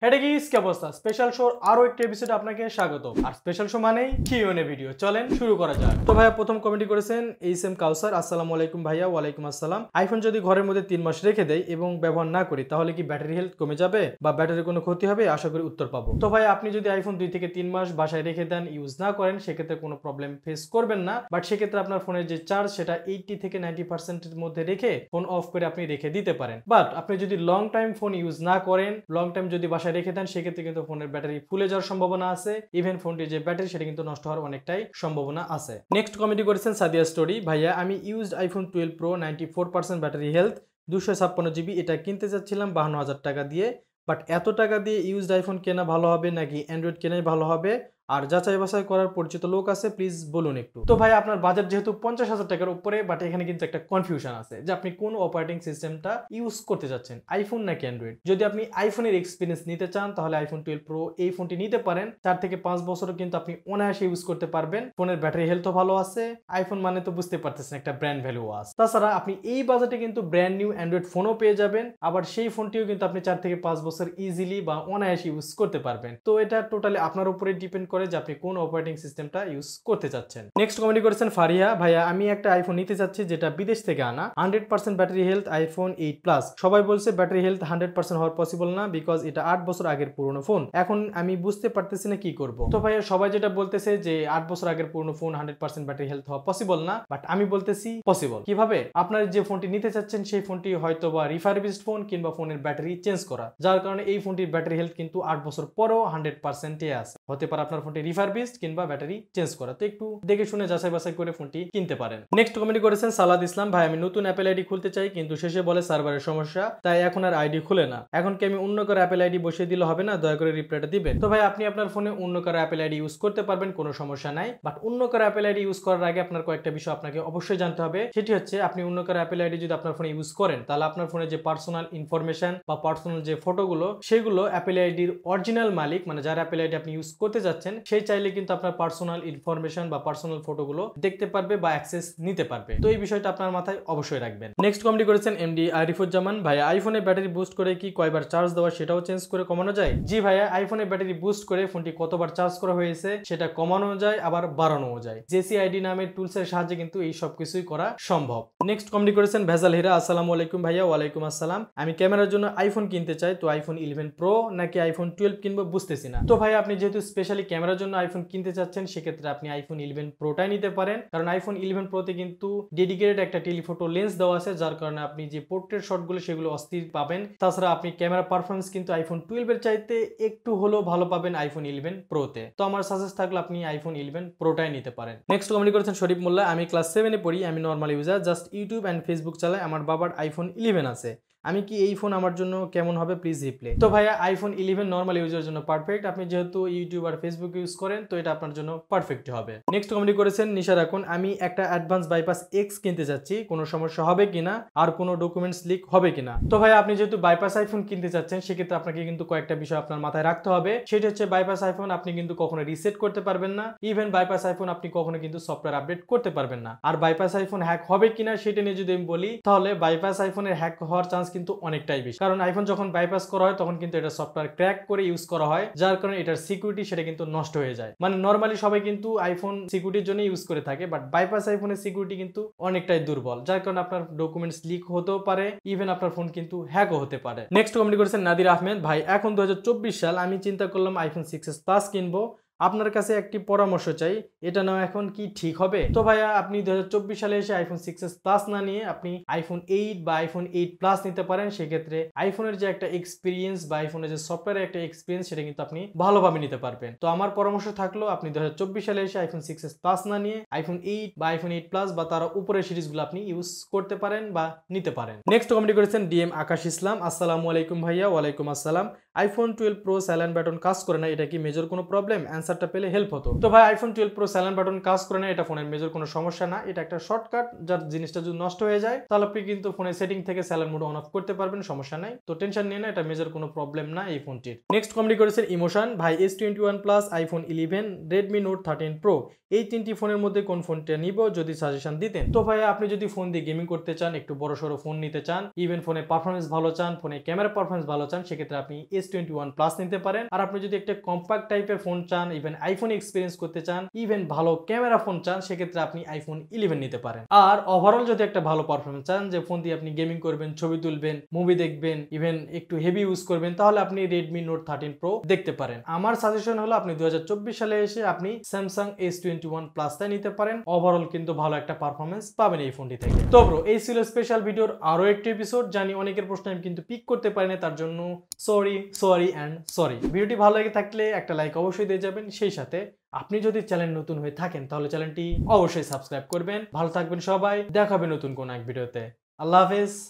এটা কি অবস্থা স্পেশাল শোর আরো একটা এপিসোডে আপনাকে স্বাগত। আর স্পেশাল শো মানেই কিউএনএ ভিডিও। চলেন শুরু করা যাক। তো ভাইয়া প্রথম কমেন্ট করেছেন এইচএম কাউসার, আসসালামু আলাইকুম ভাইয়া। ওয়ালাইকুম আসসালাম। আইফোন যদি ঘরের মধ্যে 3 মাস রেখে দেয় এবং ব্যবহার না করি তাহলে কি ব্যাটারি হেলথ কমে যাবে বা ব্যাটারির কোনো ক্ষতি হবে? আশা করি উত্তর পাবো। তো ভাই আপনি যদি আইফোন 2 থেকে 3 মাস বাসায় রেখে দেন, ইউজ না করেন, সেক্ষেত্রে কোনো প্রবলেম ফেস করবেন না। বাট সেক্ষেত্রে আপনার ফোনের যে চার্জ সেটা 80 থেকে 90% মধ্যে রেখে ফোন অফ করে আপনি রেখে দিতে পারেন। বাট আপনি যদি লং টাইম ফোন ইউজ না করেন, লং টাইম যদি বাসায় রেখে দেন, সেক্ষেত্রে কিন্তু ফোনের ব্যাটারি ফুলে যাওয়ার সম্ভাবনা আছে। ইভেন ফোনটির যে ব্যাটারি সেটা কিন্তু নষ্ট হওয়ার অনেকটাই সম্ভাবনা আছে। নেক্সট কমেন্ট করেছেন সাদিয়া স্টোরি, ভাইয়া আমি used iPhone 12 pro 94% battery health 256 GB, এটা কিনতে চাচ্ছিলাম 52,000 টাকা দিয়ে। বাট এত টাকা দিয়ে ইউজড আইফোন কেনা ভালো হবে নাকি অ্যান্ড্রয়েড কেনাই ভালো হবে? আর যাচাই বাছাই করার পরিচিত লোক আছে, প্লিজ বলুন একটু। তো ভাই আপনার বাজেট যেহেতু 50,000 টাকার উপরে, বাট এখানে কিন্তু একটা কনফিউশন আছে যে আপনি কোন অপারেটিং সিস্টেমটা ইউজ করতে যাচ্ছেন, আইফোন নাকি অ্যান্ড্রয়েড। যদি আপনি আইফোনের এক্সপিরিয়েন্স নিতে চান তাহলে আইফোন 12 প্রো এই ফোনটি নিতে পারেন। 4 থেকে 5 বছরও কিন্তু আপনি অনায়াসে ইউজ করতে পারবেন। ফোনের ব্যাটারি হেলথও ভালো আছে। আইফোন মানে তো বুঝতে পারতেছেন একটা ব্র্যান্ড ভ্যালু আছে। তাছাড়া আপনি এই বাজেটে কিন্তু ব্র্যান্ড নিউ অ্যান্ড্রয়েড ফোনও পেয়ে যাবেন। আবার সেই ফোনটিও কিন্তু আপনি 4 থেকে 5 বছর ইজিলি বা অনায়াসে ইউজ করতে পারবেন। তো এটা টোটালি আপনার উপরে ডিপেন্ড করে যে আপনি কোন অপারেটিং সিস্টেমটা ইউজ করতে চাচ্ছেন। নেক্সট কমেন্ট করেছেন ফারিয়া, ভাইয়া আমি একটা আইফোন নিতে চাচ্ছি যেটা বিদেশ থেকে আনা, 100% ব্যাটারি হেলথ, আইফোন 8 প্লাস। সবাই বলছে ব্যাটারি হেলথ 100% হওয়ার পসিবল না, বিকজ এটা 8 বছর আগের পুরনো ফোন। এখন আমি বুঝতে পারতেছি না কি করব। তো ভাইয়া সবাই যেটা বলতেছে যে 8 বছর আগের পুরনো ফোন 100% ব্যাটারি হেলথ হওয়া পসিবল না, বাট আমি বলতেছি পসিবল। কিভাবে? আপনার যে ফোনটি নিতে চাচ্ছেন সেই ফোনটি হয়তো বা রিফারবিশড ফোন কিংবা ফোনের ব্যাটারি চেঞ্জ করা, যার কারণে এই ফোনটির ব্যাটারি হেলথ কিন্তু 8 বছর পরেও 100%-এ আছে। হতে পারে আপনার ফোনটি রিফারবিশড কিংবা ব্যাটারি চেঞ্জ করা। তো একটু দেখে শুনে যাচাই বাছাই করে ফোনটি কিনতে পারেন। নেক্সট কমেন্ট করেছেন সালাদ ইসলাম, ভাই আমি নতুন অ্যাপেল আইডি খুলতে চাই কিন্তু শেষে বলে সার্ভারের সমস্যা, তাই এখন আর আইডি খুলে না। এখন কি আমি অন্য কারো অ্যাপেল আইডি বসিয়ে দিলে হবে না? দয়া করে রিপ্লাইটা দিবেন। তো ভাই আপনি আপনার ফোনে অন্য কারো অ্যাপেল আইডি ইউজ করতে পারবেন, কোনো সমস্যা নাই। বাট অন্য কারো অ্যাপেল আইডি ইউজ করার আগে আপনার কয়েকটা বিষয় আপনাকে অবশ্যই জানতে হবে। সেটি হচ্ছে আপনি অন্য কারো অ্যাপেল আইডি যদি আপনার ফোনে ইউজ করেন তাহলে আপনার ফোনে যে পার্সোনাল ইনফরমেশন বা পার্সোনাল যে ফটোগুলো সেগুলো অ্যাপেল আইডির অরিজিনাল মালিক, মানে যার অ্যাপেল আইডি আপনি ইউজ করতে যাচ্ছেন, সেই চাইলে কিন্তু আপনার পার্সোনাল ইনফরমেশন বা পার্সোনাল ফটোগুলো দেখতে পারবে বা অ্যাক্সেস নিতে পারবে। তো এই বিষয়টা আপনার মাথায় অবশ্যই রাখবেন। নেক্সট কমেন্ট করেছেন এমডি আরিফুজ্জামান, ভাইয়া আইফোনে ব্যাটারি বুস্ট করে কি কয়বার চার্জ দেওয়া সেটাও চেঞ্জ করে কমানো যায়? জি ভাইয়া, আইফোনে ব্যাটারি বুস্ট করে ফোনটি কতবার চার্জ করা হয়েছে সেটা কমানো যায় আবার বাড়ানো যায়। জেসি আইডি নামের টুলসের সাহায্যে কিন্তু এই সব কিছুই করা সম্ভব। নেক্সট কমেন্ট করেছেন ভেজাল হীরা, আসসালামু আলাইকুম ভাইয়া। ওয়ালাইকুম আসসালাম। আমি ক্যামেরার জন্য আইফোন কিনতে চাই, তো আইফোন 11 প্রো নাকি আইফোন 12 কিনবো বুঝতেছি না। তো ভাই আপনি যেহেতু স্পেশালি ক্যামেরার জন্য আইফোন কিনতে চাচ্ছেন, সেক্ষেত্রে আপনি আইফোন 11 প্রোটাই নিতে পারেন। কারণ আইফোন 11 প্রোতে কিন্তু ডেডিকেটেড একটা টেলিফোটো লেন্স দেওয়া আছে, যার কারণে আপনি যে পোর্ট্রেট শটগুলো সেগুলো অস্থির পাবেন। তাছাড়া আপনি ক্যামেরা পারফরমেন্স কিন্তু আইফোন 12 এর চাইতে একটু হলেও ভালো পাবেন আইফোন 11 প্রোতে। তো আমার সাজেস্ট থাকলে আপনি আইফোন 11 প্রোটাই নিতে পারেন। নেক্সট কমেন্ট করেছেন শরীফ মোল্লা, আমি ক্লাস 7-এ পড়ি, আমি normal user, just YouTube and Facebook চালাই, আমার বাবার আইফোন 11 আছে, আমি কি এই ফোন আমার জন্য কেমন হবে? Please reply. তো ভাইয়া আইফোন 11 নর্মাল ইউজারের জন্য পারফেক্ট। আপনি যেহেতু ইউটিউব আর ফেসবুক ইউজ করেন তো এটা আপনার জন্য পারফেক্ট হবে। নেক্সট কমেন্ট করেছেন নিশা রাখুন, আমি একটা অ্যাডভান্স বাইপাস এক্স কিনতে যাচ্ছি, কোনো সমস্যা হবে কিনা আর কোনো ডকুমেন্টস লিক হবে কিনা? তো ভাইয়া আপনি যেহেতু বাইপাস আইফোন কিনতে চাচ্ছেন, সেক্ষেত্রে আপনাকে কিন্তু কয়েকটা বিষয় আপনার মাথায় রাখতে হবে। সেটা হচ্ছে বাইপাস আইফোন আপনি কিন্তু কখনো রিসেট করতে পারবেন না। ইভেন বাইপাস আইফোন আপনি কখনো কিন্তু সফটওয়্যার আপডেট করতে পারবেন না। আর বাইপাস আইফোন হ্যাক হবে কিনা সেটা নিয়ে যদি আমি বলি, তাহলে বাইপাস আইফোনের হ্যাক হওয়ার চান্স কিন্তু অনেকটাই বেশি। কারণ আইফোন যখন বাইপাস করা হয় তখন কিন্তু এটা সফটওয়্যার ক্র্যাক করে ইউজ করা হয়, যার কারণে এটার সিকিউরিটি সেটা কিন্তু নষ্ট হয়ে যায়। মানে নরমালি সবাই কিন্তু আইফোন সিকিউরিটির জন্য ইউজ করে থাকে, বাট বাইপাস আইফোনের সিকিউরিটি কিন্তু অনেকটাই দুর্বল, যার কারণে আপনার ডকুমেন্টস লিক হতেও পারে, ইভেন আপনার ফোন কিন্তু হ্যাকও হতে পারে। নেক্সট কমেন্ট করেছেন নাদির আহমেদ, ভাই এখন 2024 সাল, আমি চিন্তা করলাম আইফোন 6s প্লাস কিনবো, আপনার কাছে একটি পরামর্শ চাই, এটা নাও এখন কি ঠিক হবে? তো ভাইয়া আপনি 2024 সালে এসে আইফোন 6s প্লাস না নিয়ে আপনি আইফোন 8 বা আইফোন 8 প্লাস নিতে পারেন। সেক্ষেত্রে আইফোনের যে একটা এক্সপিরিয়েন্স বা আইফোনের যে সফটওয়্যারের একটা এক্সপিরিয়েন্স সেটা কিন্তু আপনি ভালোভাবে নিতে পারবেন। তো আমার পরামর্শ থাকলো আপনি 2024 সালে এসে আইফোন 6s প্লাস না নিয়ে আইফোন 8 বা আইফোন 8 প্লাস বা তার উপরের সিরিজগুলো আপনি ইউজ করতে পারেন বা নিতে পারেন। নেক্সট কমেন্ট করেছেন ডিএম আকাশ ইসলাম, আসসালামু আলাইকুম ভাইয়া। ওয়ালাইকুম আসসালাম। আইফোন 12 প্রো সাইলেন্ট বাটন কাজ করে না, এটা কি মেজর কোনো প্রবলেম? অ্যান্সারটা পেলে হেল্প হতো। তো ভাই আইফোন 12 প্রো সাইলেন্ট বাটন কাজ করে না, এটা ফোনের মেজর কোনো সমস্যা না, এটা একটা শর্টকাট, যার জিনিসটা যদি নষ্ট হয়ে যায় তাহলে আপনি কিন্তু ফোনের সেটিং থেকে সাইলেন্ট মোড অন অফ করতে পারবেন, সমস্যা নাই। তো টেনশন নিয়ে না, এটা মেজর কোনো প্রবলেম না এই ফোনটির। নেক্সট কমেন্ট করেছেন ইমোশন ভাই, S21 plus, iPhone 11, Redmi note 13 pro, এই তিনটি ফোনের মধ্যে কোন ফোনটা নিব যদি সাজেশন দিতেন। তো ভাই আপনি যদি ফোন দিয়ে গেমিং করতে চান, একটু বড় সড়ো ফোন নিতে চান, ইভেন ফোনে পারফরমেন্স ভালো চান, ফোনে ক্যামেরা পারফরমেন্স ভালো চান, সেক্ষেত্রে আপনি S21 প্লাস নিতে পারেন। আর আপনি যদি একটা কম্প্যাক্ট টাইপের ফোন চান, ইভেন আইফোন এক্সপিরিয়েন্স করতে চান, ইভেন ভালো ক্যামেরা ফোন চান, সেক্ষেত্রে আপনি আইফোন 11 নিতে পারেন। আর ওভারঅল যদি একটা ভালো পারফরমেন্স চান, যে ফোন দিয়ে আপনি গেমিং করবেন, ছবি তুলবেন, মুভি দেখবেন, ইভেন একটু হেভি ইউজ করবেন, তাহলে আপনি রেডমি নোট 13 প্রো দেখতে পারেন। আমার সাজেশন হলো আপনি 2024 সালে এসে আপনি স্যামসাং S21 প্লাসটা নিতে পারেন। ওভারঅল কিন্তু ভালো একটা পারফরমেন্স পাবেন এই ফোনটি থেকে। তো ব্রো এই ছিল স্পেশাল ভিডিওর আরো একটি এপিসোড। জানি অনেকের প্রশ্ন আমি কিন্তু পিক করতে পারিনি, তার জন্য সরি অ্যান্ড সরি। ভিডিওটি ভালো লেগে থাকলে একটা লাইক অবশ্যই দিয়ে যাবেন। সেই সাথে আপনি যদি চ্যানেল নতুন হয়ে থাকেন তাহলে চ্যানেলটি অবশ্যই সাবস্ক্রাইব করবেন। ভালো থাকবেন সবাই, দেখা হবে নতুন কোন এক ভিডিওতে। আল্লাহ হাফেজ।